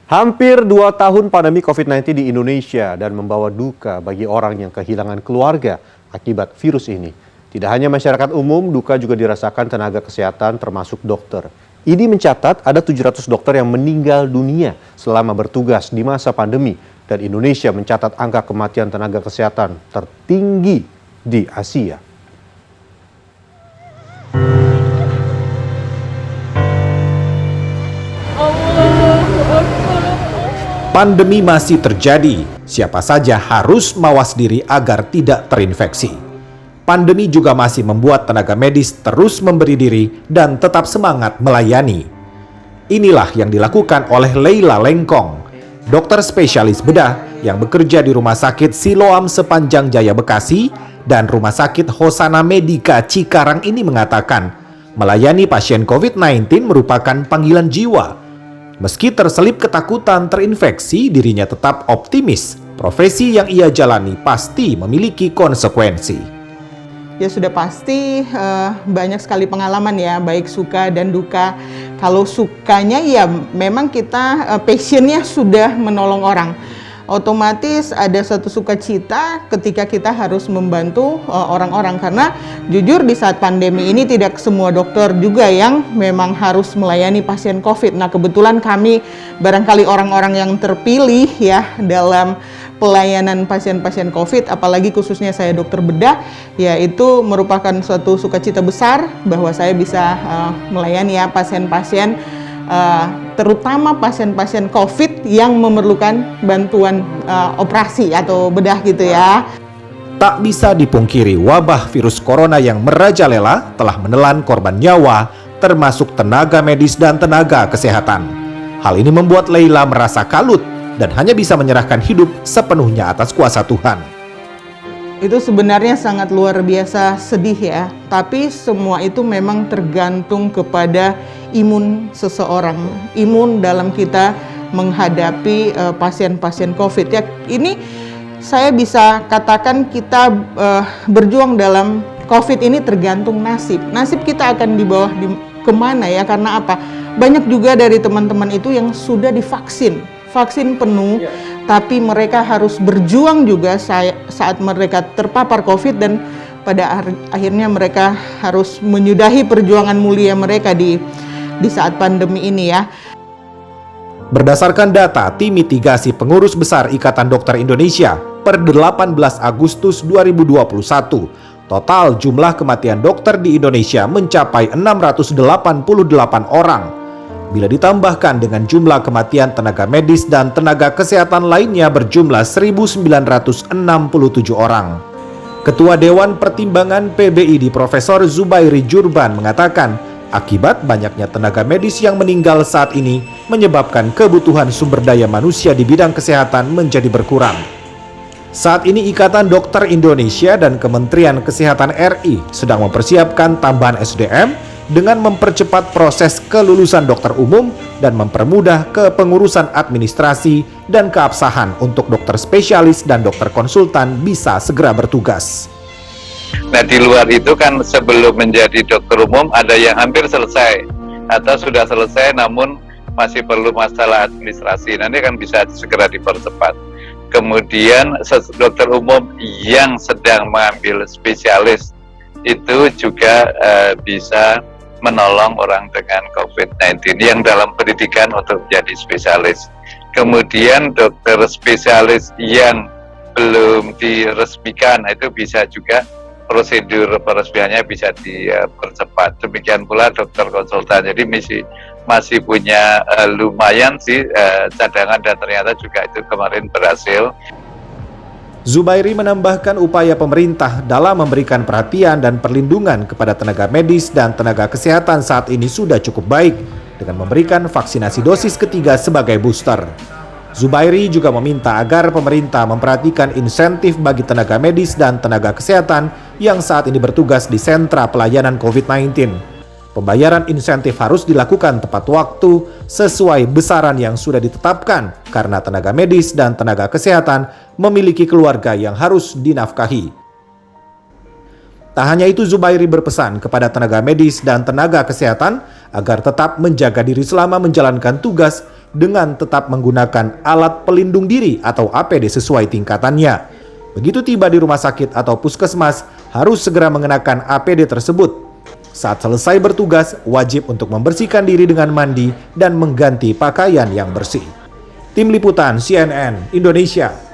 Hampir 2 tahun pandemi COVID-19 di Indonesia dan membawa duka bagi orang yang kehilangan keluarga akibat virus ini. Tidak hanya masyarakat umum, duka juga dirasakan tenaga kesehatan termasuk dokter. IDI mencatat ada 700 dokter yang meninggal dunia selama bertugas di masa pandemi dan Indonesia mencatat angka kematian tenaga kesehatan tertinggi di Asia. Pandemi masih terjadi, siapa saja harus mawas diri agar tidak terinfeksi. Pandemi juga masih membuat tenaga medis terus memberi diri dan tetap semangat melayani. Inilah yang dilakukan oleh Leila Lengkong, dokter spesialis bedah yang bekerja di Rumah Sakit Siloam Sepanjang Jaya Bekasi dan Rumah Sakit Hosana Medika Cikarang ini mengatakan, melayani pasien COVID-19 merupakan panggilan jiwa. Meski terselip ketakutan terinfeksi, dirinya tetap optimis. Profesi yang ia jalani pasti memiliki konsekuensi. Ya sudah pasti banyak sekali pengalaman ya, baik suka dan duka. Kalau sukanya ya memang kita passionnya sudah menolong orang. Otomatis ada satu sukacita ketika kita harus membantu orang-orang, karena jujur di saat pandemi ini tidak semua dokter juga yang memang harus melayani pasien COVID. Nah kebetulan kami barangkali orang-orang yang terpilih ya dalam pelayanan pasien-pasien COVID, apalagi khususnya saya dokter bedah, ya itu merupakan suatu sukacita besar bahwa saya bisa melayani ya pasien-pasien terutama pasien-pasien COVID yang memerlukan bantuan operasi atau bedah gitu ya. Tak bisa dipungkiri, wabah virus corona yang merajalela telah menelan korban nyawa, termasuk tenaga medis dan tenaga kesehatan. Hal ini membuat Leila merasa kalut dan hanya bisa menyerahkan hidup sepenuhnya atas kuasa Tuhan. Itu sebenarnya sangat luar biasa sedih ya, tapi semua itu memang tergantung kepada imun seseorang, imun dalam kita menghadapi pasien-pasien COVID ya. Ini saya bisa katakan kita berjuang dalam COVID ini tergantung nasib. Nasib kita akan dibawa kemana ya, karena apa? Banyak juga dari teman-teman itu yang sudah divaksin, vaksin penuh, tapi mereka harus berjuang juga saat mereka terpapar COVID dan pada akhirnya mereka harus menyudahi perjuangan mulia mereka di saat pandemi ini ya. Berdasarkan data Tim Mitigasi Pengurus Besar Ikatan Dokter Indonesia per 18 Agustus 2021, total jumlah kematian dokter di Indonesia mencapai 688 orang. Bila ditambahkan dengan jumlah kematian tenaga medis dan tenaga kesehatan lainnya berjumlah 1.967 orang. Ketua Dewan Pertimbangan PBID Profesor Zubairi Jurban mengatakan, akibat banyaknya tenaga medis yang meninggal saat ini menyebabkan kebutuhan sumber daya manusia di bidang kesehatan menjadi berkurang. Saat ini Ikatan Dokter Indonesia dan Kementerian Kesehatan RI sedang mempersiapkan tambahan SDM dengan mempercepat proses kelulusan dokter umum dan mempermudah kepengurusan administrasi dan keabsahan untuk dokter spesialis dan dokter konsultan bisa segera bertugas. Nah di luar itu kan sebelum menjadi dokter umum ada yang hampir selesai atau sudah selesai namun masih perlu masalah administrasi, nanti kan bisa segera dipercepat. Kemudian dokter umum yang sedang mengambil spesialis itu juga bisa menolong orang dengan COVID-19 yang dalam pendidikan untuk menjadi spesialis. Kemudian dokter spesialis yang belum diresmikan itu bisa juga prosedur peresmiannya bisa dipercepat. Demikian pula dokter konsultan. Jadi masih punya lumayan sih cadangan dan ternyata juga itu kemarin berhasil. Zubairi menambahkan upaya pemerintah dalam memberikan perhatian dan perlindungan kepada tenaga medis dan tenaga kesehatan saat ini sudah cukup baik dengan memberikan vaksinasi dosis ketiga sebagai booster. Zubairi juga meminta agar pemerintah memperhatikan insentif bagi tenaga medis dan tenaga kesehatan yang saat ini bertugas di sentra pelayanan COVID-19. Pembayaran insentif harus dilakukan tepat waktu sesuai besaran yang sudah ditetapkan karena tenaga medis dan tenaga kesehatan memiliki keluarga yang harus dinafkahi. Tak hanya itu, Zubairi berpesan kepada tenaga medis dan tenaga kesehatan agar tetap menjaga diri selama menjalankan tugas dengan tetap menggunakan alat pelindung diri atau APD sesuai tingkatannya. Begitu tiba di rumah sakit atau puskesmas, harus segera mengenakan APD tersebut. Saat selesai bertugas, wajib untuk membersihkan diri dengan mandi dan mengganti pakaian yang bersih. Tim Liputan CNN Indonesia.